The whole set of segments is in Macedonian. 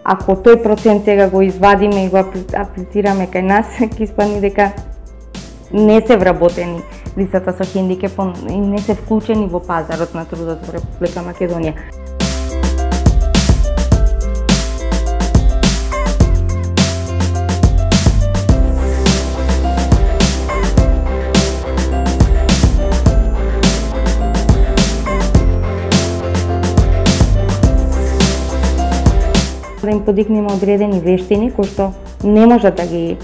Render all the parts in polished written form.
ако тој процент сега го извадиме и го аплицираме кај нас, ќе испадне дека не се вработени лицата со хендикеп и не се вклучени во пазарот на трудот во Република Македонија. Да им подигнеме одредени вештини кои што не можат да ги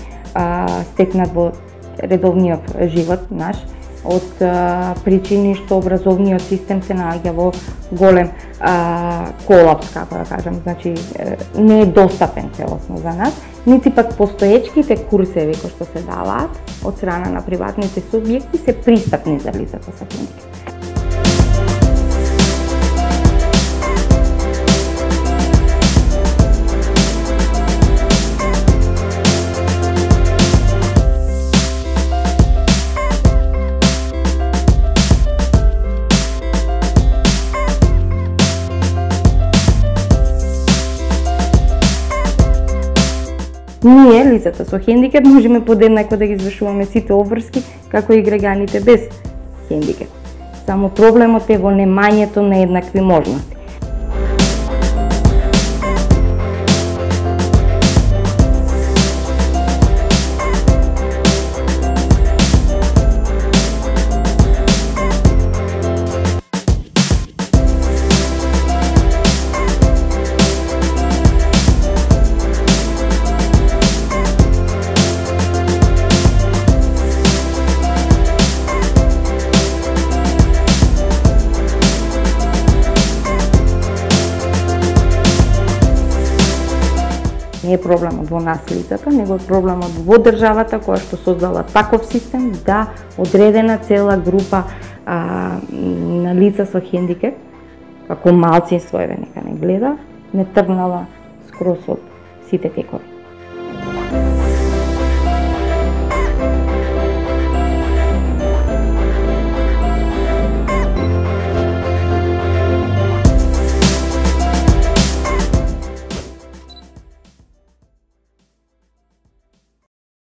стекнат во редовниот живот наш, од причини што образовниот систем се наоѓа во голем колапс, како да кажам, значи не е достапен целосно за нас, нити пак постоечките курсеви кои што се даваат од страна на приватните субјекти се пристапни за лицата со хендикеп. Ние, лицата со хендикеп, можеме подеднако да ги извршуваме сите обврски како и граѓаните без хендикеп. Само проблемот е во немањето на еднакви можности. Не е проблемот во нас лицата, него е проблемот во државата која што создала таков систем да одредена цела група на лица со хендикеп, како малцинство, еве нека не гледа, не тргнала скроз од сите текови.